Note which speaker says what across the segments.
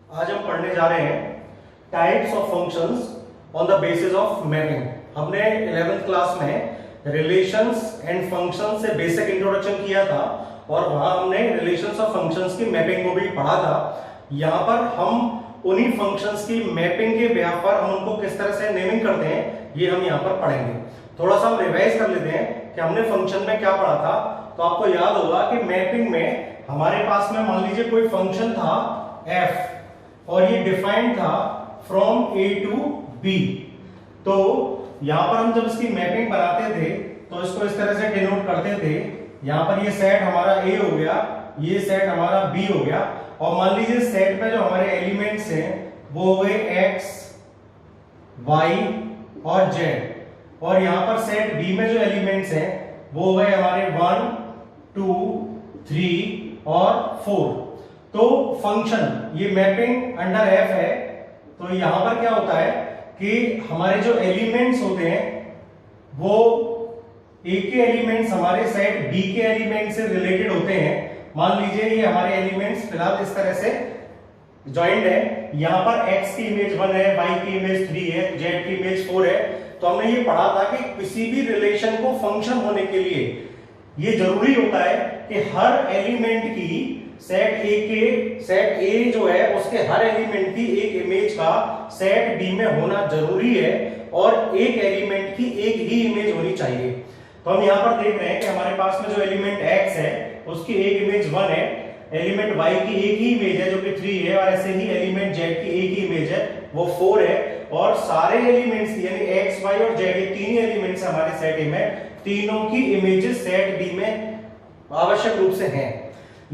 Speaker 1: आज हम पढ़ने जा रहे हैं types of functions on the basis of mapping. हमने 11th क्लास में रिलेशंस एंड फंक्शंस से बेसिक इंट्रोडक्शन किया था और वहां हमने रिलेशंस ऑफ फंक्शंस की मैपिंग को भी पढ़ा था। यहाँ पर हम उन्हीं फंक्शंस की मैपिंग के बेस पर हम उनको किस तरह से नेमिंग करते हैं ये हम यहाँ पर पढ़ेंगे। थोड़ा सा हम रिवाइज कर लेते हैं कि हमने फंक्शन में क्या पढ़ा था। तो आपको याद होगा कि मैपिंग में हमारे पास में मान लीजिए कोई फंक्शन था f और ये डिफाइंड था फ्रॉम a टू b। तो यहां पर हम जब इसकी मैपिंग बनाते थे तो इसको इस तरह से डिनोट करते थे। यहां पर ये सेट हमारा a हो गया, ये सेट हमारा b हो गया और मान लीजिए सेट में जो हमारे एलिमेंट्स हैं वो हो गए x, y और z और यहां पर सेट b में जो एलिमेंट्स हैं वो हो गए हमारे 1, 2, 3 और 4। तो फंक्शन ये मैपिंग अंडर f है। तो यहां पर क्या होता है कि हमारे जो एलिमेंट्स होते हैं वो a के एलिमेंट्स हमारे सेट b के एलिमेंट से रिलेटेड होते हैं। मान लीजिए ये हमारे एलिमेंट्स फिलहाल इस तरह से जॉइंड है। यहां पर x की इमेज 1 है, y की इमेज 3 है, z की इमेज 4 है। तो हमने ये पढ़ा था कि किसी भी रिलेशन को फंक्शन होने के लिए ये जरूरी होता है कि हर एलिमेंट की सेट A जो है उसके हर एलिमेंट की एक इमेज का सेट B में होना जरूरी है और एक एलिमेंट की एक ही इमेज होनी चाहिए। तो हम यहाँ पर देख रहे हैं कि हमारे पास में जो एलिमेंट X है उसकी एक इमेज 1 है, एलिमेंट Y की एक ही इमेज है जो कि 3 है और ऐसे ही एलिमेंट Z की एक ही इमेज है वो 4 है और सारे एलिमेंट्स यानी X, Y और Z ये तीन एलिमेंट्स हमारे सेट A में तीनों की इमेजेस सेट B में आवश्यक रूप से हैं।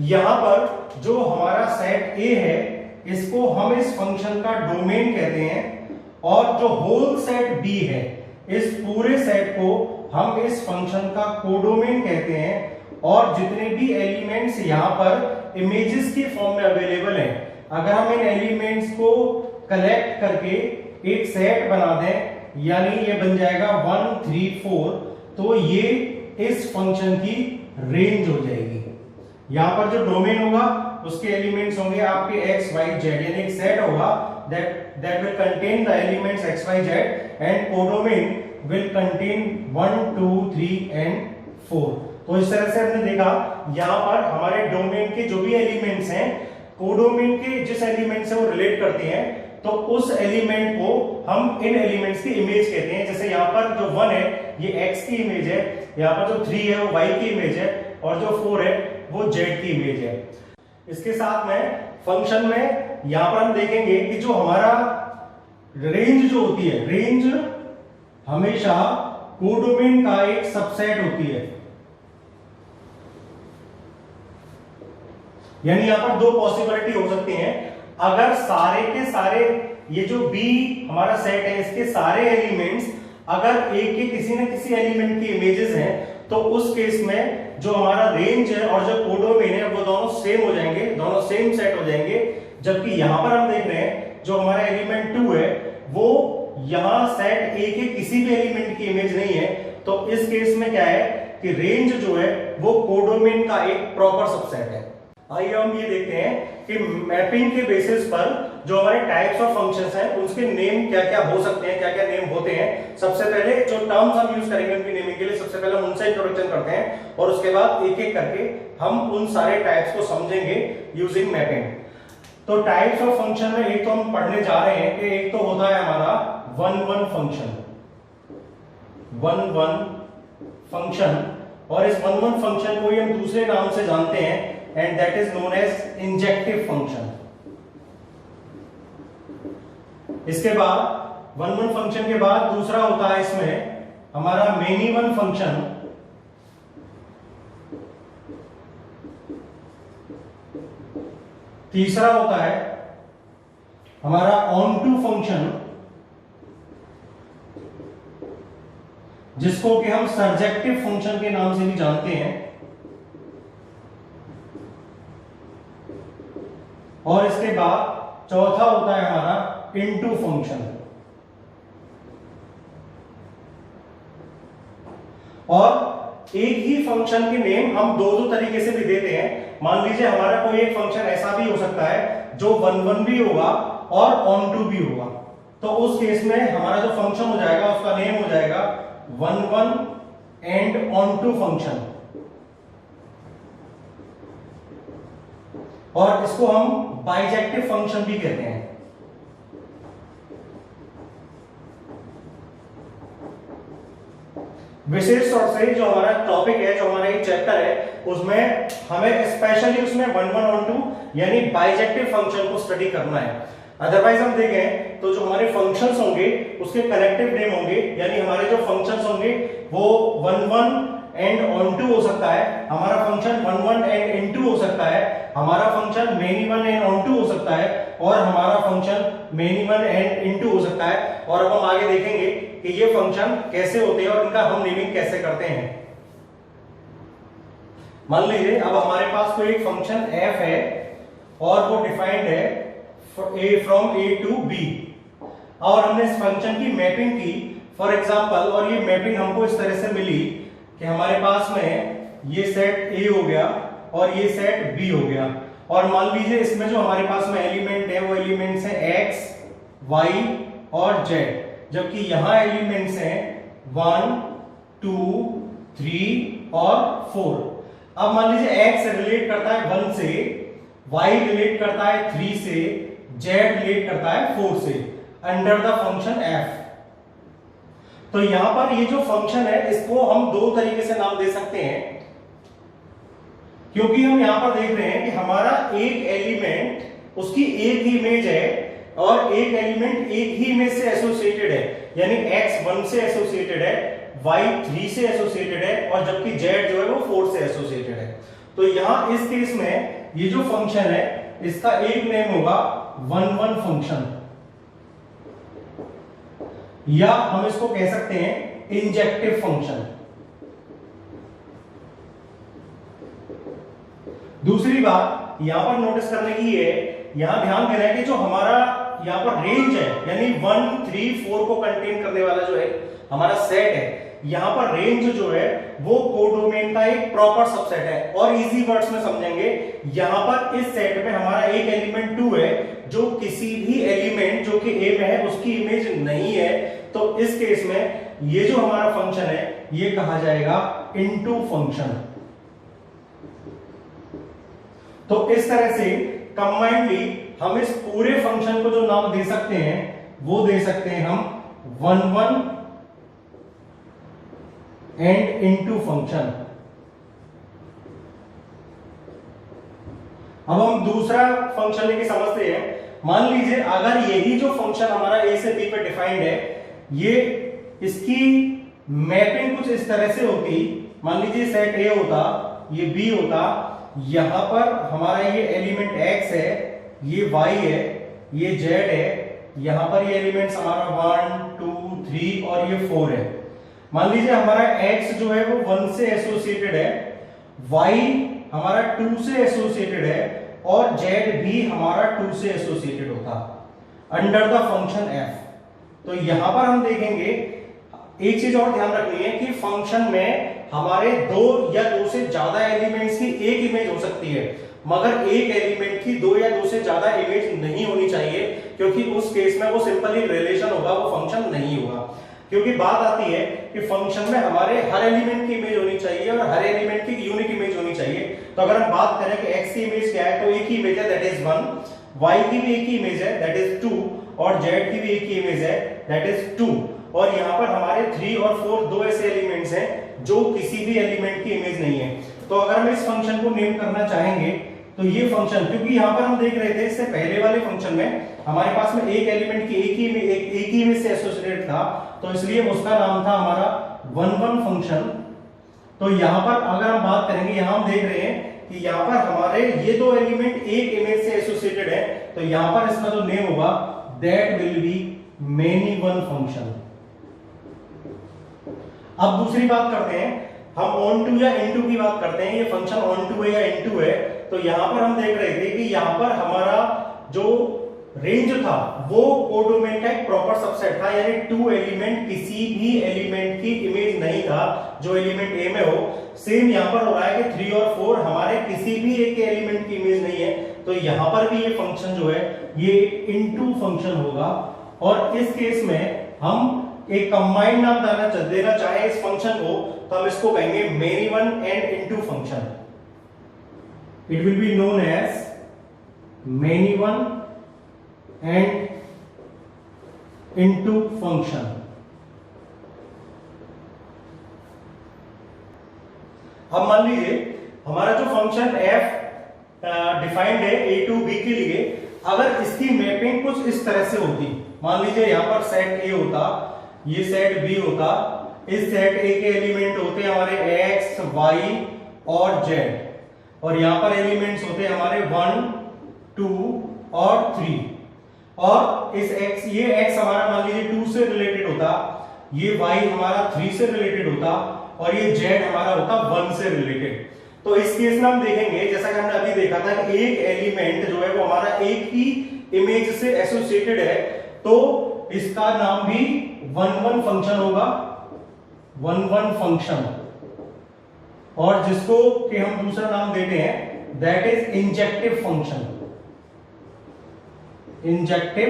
Speaker 1: यहां पर जो हमारा सेट A है इसको हम इस फंक्शन का डोमेन कहते हैं और जो होल सेट B है इस पूरे सेट को हम इस फंक्शन का कोडोमेन कहते हैं। और जितने भी एलिमेंट्स यहां पर इमेजेस के फॉर्म में अवेलेबल हैं, अगर हम इन एलिमेंट्स को कलेक्ट करके एक सेट बना दें यानी ये बन जाएगा 1, 3, 4, तो ये इस फंक्शन की रेंज हो जाएगी। यहां पर जो डोमेन होगा उसके एलिमेंट्स होंगे आपके x, y, z यानी एक सेट होगा that will contain the elements x, y, z and codomain will contain 1, 2, 3 and 4। तो इस तरह से हमने देखा यहां पर हमारे डोमेन के जो भी एलिमेंट्स हैं कोडोमेन के जिस एलिमेंट से वो रिलेट करते हैं तो उस एलिमेंट को हम इन एलिमेंट्स की इमेज कहते हैं। जैसे यहाँ पर जो 1 है ये x की इमेज है, यहाँ पर जो 3 है वो y की इमेज है और जो 4 है वो z की इमेज है। इसके साथ में फंक्शन में यहाँ पर हम देखेंगे कि जो हमारा रेंज जो होती है, रेंज हमेशा कोडोमेन का एक सबसेट होती है। यानी यहां पर दो पॉसिबिलिटी हो सकती हैं। अगर सारे के सारे ये जो B हमारा सेट है इसके सारे एलिमेंट्स अगर एक के किसी न किसी एलिमेंट की इमेजेस हैं तो उस केस में जो हमारा रेंज है और जो कोडोमेन है वो दोनों सेम हो जाएंगे, दोनों सेम सेट हो जाएंगे। जबकि यहां पर हम देख रहे हैं जो हमारा एलिमेंट 2 है वो यहां सेट A के किसी भी एलिमेंट की इमेज नहीं है। तो इस केस में क्या है कि रेंज जो है वो कोडोमेन का एक प्रॉपर सबसेट है। आइए हम ये देखते हैं कि मैपिंग के बेसिस पर जो हमारे टाइप्स ऑफ फंक्शंस हैं उसके नेम क्या क्या हो सकते हैं, क्या क्या नेम होते हैं। सबसे पहले जो टर्म्स हम यूज करेंगे उनकी नेमिंग के लिए सबसे पहले हम उनसे इंट्रोडक्शन करते हैं और उसके बाद एक एक करके हम उन सारे टाइप्स को समझेंगे यूजिंग मैपिंग। तो टाइप्स ऑफ फंक्शन में एक तो हम पढ़ने जा रहे हैं कि एक तो होता है हमारा 1-1 फंक्शन, 1-1 फंक्शन और इस 1-1 फंक्शन को ही हम दूसरे नाम से जानते हैं and that is known as injective function। इसके बाद 1-1 फंक्शन के बाद दूसरा होता है इसमें हमारा many-1 फंक्शन। तीसरा होता है हमारा on-to फंक्शन जिसको कि हम सर्जेक्टिव फंक्शन के नाम से भी जानते हैं। और इसके बाद चौथा होता है हमारा इनटू फंक्शन। और एक ही फंक्शन के नेम हम दो तरीके से भी देते हैं। मान लीजिए हमारा कोई एक फंक्शन ऐसा भी हो सकता है जो 1 1 भी होगा और ऑन टू भी होगा, तो उस केस में हमारा जो फंक्शन हो जाएगा उसका नेम हो जाएगा 1 1 एंड ऑन टू फंक्शन, और इसको हम बाइजेक्टिव फंक्शन भी कहते हैं। विशेष तौर से जो हमारा टॉपिक है, जो हमारा एक चैप्टर है, उसमें हमें स्पेशली उसमें 1 1 ऑन टू यानी बाइजेक्टिव फंक्शन को स्टडी करना है। अदरवाइज हम देखें तो जो हमारे फंक्शंस होंगे उसके कलेक्टिव नेम होंगे, यानी हमारे जो फंक्शंस होंगे वो 1 1 एंड ऑन टू हो सकता है, हमारा फंक्शन 1 1 एंड इनटू हो सकता है, हमारा function many one and onto हो सकता है, और हमारा function many one and into हो सकता है। और अब हम आगे देखेंगे कि ये फंक्शन कैसे होते हैं और इनका हम नेमिंग कैसे करते हैं। मान लीजिए अब हमारे पास कोई एक फंक्शन f है और वो डिफाइंड है फ्रॉम a टू b, और हमने इस फंक्शन की मैपिंग की फॉर एग्जांपल, और ये मैपिंग हमको इस तरह से मिली कि हमारे पास में ये सेट a हो गया और ये सेट b हो गया, और मान लीजिए इसमें जो हमारे पास में एलिमेंट है वो एलिमेंट्स हैं x y और z, जबकि यहां एलिमेंट्स हैं 1 2 3 और 4। अब मान लीजिए x रिलेट करता है 1 से, y रिलेट करता है 3 से, z रिलेट करता है 4 से अंडर द फंक्शन f। तो यहां पर ये जो फंक्शन है इसको हम दो तरीके से नाम दे सकते हैं, क्योंकि हम यहां पर देख रहे हैं कि हमारा एक एलिमेंट उसकी एक ही इमेज है और एक एलिमेंट एक ही इमेज से एसोसिएटेड है, यानी x 1 से एसोसिएटेड है, y 3 से एसोसिएटेड है, और जबकि z जो है वो 4 से एसोसिएटेड है। तो यहां इस केस में ये जो फंक्शन है इसका एक नेम होगा 1 1 फंक्शन, या हम इसको कह सकते हैं इंजेक्टिव फंक्शन। दूसरी बात यहां पर नोटिस करने की है, यहां ध्यान देना है कि जो हमारा यहां पर रेंज है, यानी 1 3 4 को कंटेन करने वाला जो है हमारा सेट है, यहां पर रेंज जो है वो कोडोमेन का एक प्रॉपर सबसेट है। और इजी वर्ड्स में समझेंगे, यहां पर इस सेट में हमारा एक एलिमेंट 2 है जो किसी भी एलिमेंट जो कि ए में है उसकी इमेज नहीं है, तो इस केस में ये जो हमारा फंक्शन है ये कहा जाएगा इनटू फंक्शन। तो इस तरह से कंबाइंडली हम इस पूरे फंक्शन को जो नाम दे सकते हैं वो दे सकते हैं हम 1 1 एंड इनटू फंक्शन। अब हम दूसरा फंक्शन लेके समझते हैं। मान लीजिए अगर यही जो फंक्शन हमारा a से b पे डिफाइंड है, ये इसकी मैपिंग कुछ इस तरह से होती, मान लीजिए सेट a होता, ये b होता, यहां पर हमारा ये एलिमेंट x है, ये y है, ये z है, यहां पर ये एलिमेंट्स हमारा 1 2 3 और ये 4 है। मान लीजिए हमारा x जो है वो 1 से एसोसिएटेड है, y हमारा 2 से एसोसिएटेड है, और z भी हमारा 2 से एसोसिएटेड होता अंडर द फंक्शन f। तो यहां पर हम देखेंगे एक चीज और ध्यान रखनी है कि फंक्शन में हमारे दो या दो से ज्यादा एलिमेंट्स की एक इमेज हो सकती है, मगर एक एलिमेंट की दो या दो से ज्यादा इमेज नहीं होनी चाहिए, क्योंकि उस केस में वो सिंपली रिलेशन होगा, वो फंक्शन नहीं होगा। क्योंकि बात आती है कि फंक्शन में हमारे हर एलिमेंट की इमेज होनी चाहिए और हर एलिमेंट की यूनिक इमेज होनी चाहिए। तो अगर हम बात करें कि x की इमेज क्या है, तो एक ही इमेज है दैट इज 1, y की भी एक ही इमेज है दैट इज 2, और z की भी एक ही इमेज है दैट इज 2। और यहाँ पर हमारे 3 और 4 दो ऐसे एलिमेंट्स हैं जो किसी भी एलिमेंट की इमेज नहीं है। तो अगर हम इस फंक्शन को नेम करना चाहेंगे तो ये फंक्शन, क्योंकि यहाँ पर हम देख रहे थे इससे पहले वाले फंक्शन में हमारे पास में एक एलिमेंट की एक ही इमेज से एसोसिएटेड था, तो इसलिए उसका नाम था हमारा 1 1 फंक्शन। तो यहाँ पर अगर हम बात करेंगे, यहाँ हम देख रहे हैं कि यहाँ पर हमारे ये दो एलिमेंट एक इमेज से एसोसिएटेड है, तो यहाँ पर इसका जो नेम होगा that will be many one function. अब दूसरी बात करते हैं, हम ऑन टू या इनटू की बात करते हैं। ये फंक्शन ऑन टू है या इनटू है, तो यहां पर हम देख रहे थे कि यहां पर हमारा जो रेंज था वो कोडोमेन का एक प्रॉपर सबसेट था, यानी टू एलिमेंट किसी भी एलिमेंट की इमेज नहीं था जो एलिमेंट ए में हो। सेम यहां पर हो रहा है कि 3 और 4 हमारे किसी भी एक एलिमेंट की इमेज नहीं है, तो यहां पर भी ये फंक्शन जो है ये इनटू फंक्शन होगा। और इस केस में हम एक कंबाइंड नाम देना चाहे इस फंक्शन को, तो हम इसको कहेंगे many one and into function. It will be known as many one and into function. अब मान लीजिए हमारा जो फंक्शन f डिफाइंड है a टू b के लिए, अगर इसकी मैपिंग कुछ इस तरह से होती, मान लीजिए यहां पर सेट a होता, ये सेट b होता, इस सेट a के एलिमेंट होते हमारे x, y और z, और यहां पर एलिमेंट्स होते हमारे 1, 2 और 3, और इस x, ये x हमारा मान लीजिए 2 से रिलेटेड होता, ये y हमारा 3 से रिलेटेड होता, और ये z हमारा होता 1 से रिलेटेड। तो इस केस में हम देखेंगे, जैसा कि हमने अभी देखा था कि एक एलिमेंट जो है वो हमारा एक ही इमेज से एसोसिएटेड है, तो इसका नाम भी 1-1 फंक्शन होगा, 1-1 फंक्शन। और जिसको कि हम दूसरा नाम देते हैं that is injective function, injective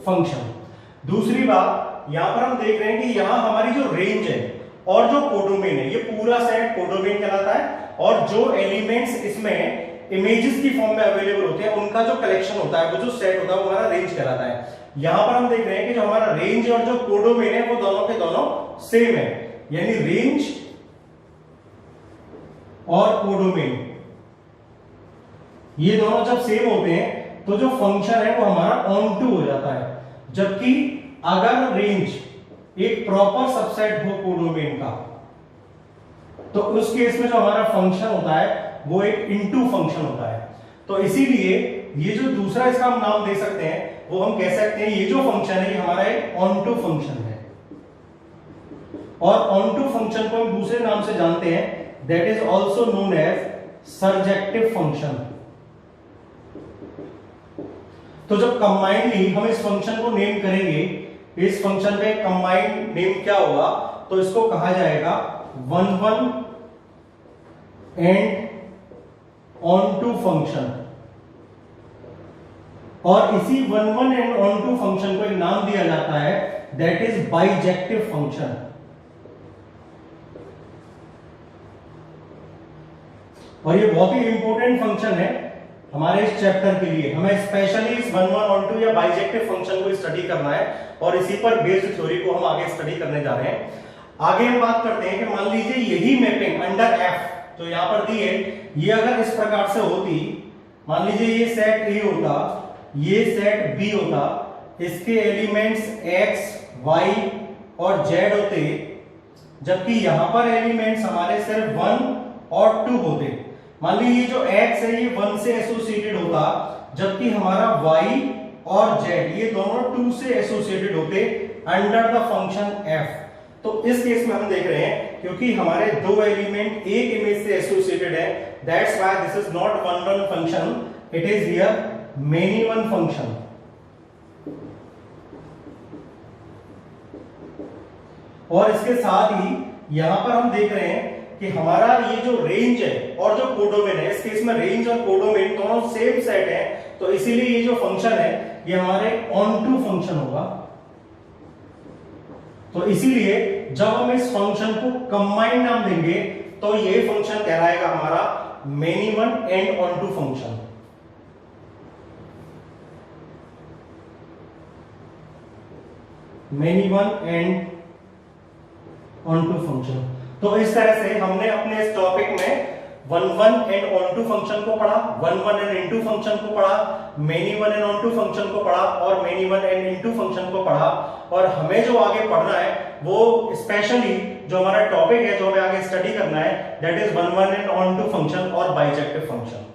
Speaker 1: function. दूसरी बात यहां पर हम देख रहे हैं कि यहां हमारी जो रेंज है और जो कोडोमेन है, ये पूरा सेट कोडोमेन कहलाता है, और जो एलिमेंट्स इसमें इमेजेस की फॉर्म में अवेलेबल होते हैं उनका जो कलेक्शन होता है, वो जो सेट होता है वो हमारा रेंज कहलाता है। यहां पर हम देख रहे हैं कि जो हमारा रेंज और जो कोडोमेन है वो दोनों के दोनों सेम है, यानी रेंज और कोडोमेन ये दोनों जब सेम होते हैं तो जो फंक्शन है वो हमारा ऑन टू हो जाता है। जबकि अगर रेंज एक प्रॉपर सबसेट हो कोडोमेन का, तो उस केस में जो हमारा फंक्शन होता है वो एक इनटू फंक्शन होता है। तो इसीलिए ये जो दूसरा इसका हम नाम दे सकते हैं, वो हम कह सकते हैं ये जो फंक्शन है ये हमारा एक ऑन टू फंक्शन है, और ऑन टू फंक्शन को हम दूसरे नाम से जानते हैं, that is also known as surjective function. तो जब कंबाइंडली हम इस फंक्शन को नेम करेंगे, इस फंक्शन पे कंबाइंड नेम क्या होगा, तो इसको कहा जाएगा 1-1 एंड ऑन टू फंक्शन। और इसी 1-1 एंड ऑन टू फंक्शन को एक नाम दिया जाता है दैट इज बाइजेक्टिव फंक्शन। और ये बहुत ही इंपॉर्टेंट फंक्शन है हमारे इस चैप्टर के लिए। हमें स्पेशली इस 1-1 ऑन टू या बाइजेक्टिव फंक्शन को स्टडी करना है, और इसी पर बेस्ड थ्योरी को हम आगे स्टडी करने जा रहे हैं। आगे हम बात करते हैं कि मान लीजिए यही मैपिंग अंडर f जो यहां पर दी है, ये अगर इस प्रकार से होती, मान लीजिए ये सेट A होता, ये सेट B होता, इसके एलिमेंट्स x, y और z होते, जबकि यहां पर एलिमेंट्स हमारे सिर्फ 1 और 2 होते। मान लीजिए ये जो x है ये 1 से एसोसिएटेड होता, जबकि हमारा y और z ये दोनों 2 से एसोसिएटेड होते अंडर द फंक्शन f। तो इस केस में हम देख रहे हैं क्योंकि हमारे दो एलिमेंट एक इमेज से एसोसिएटेड है, that's why this is not 1-1 function, it is here many one function. और इसके साथ ही यहां पर हम देख रहे हैं कि हमारा ये जो रेंज है और जो कोडोमेन है, इस केस में रेंज और कोडोमेन दोनों सेम सेट है, तो इसीलिए ये जो फंक्शन है ये हमारे ऑन टू फंक्शन होगा। तो इसीलिए जब हम इस फंक्शन को कंबाइंड नाम देंगे तो ये फंक्शन कहलाएगा हमारा many one and onto function. Many one and onto function. तो इस तरह से हमने अपने इस टॉपिक में 1-1 एंड ऑन टू फंक्शन को पढ़ा, 1-1 एंड इनटू फंक्शन को पढ़ा, many one and onto function को पढ़ा, और many one and into function को पढ़ा। और हमें जो आगे पढ़ना है वो स्पेशली जो हमारा टॉपिक है, जो हमें आगे स्टडी करना है, that is 1-1 and onto function और बाइजेक्टिव फंक्शन।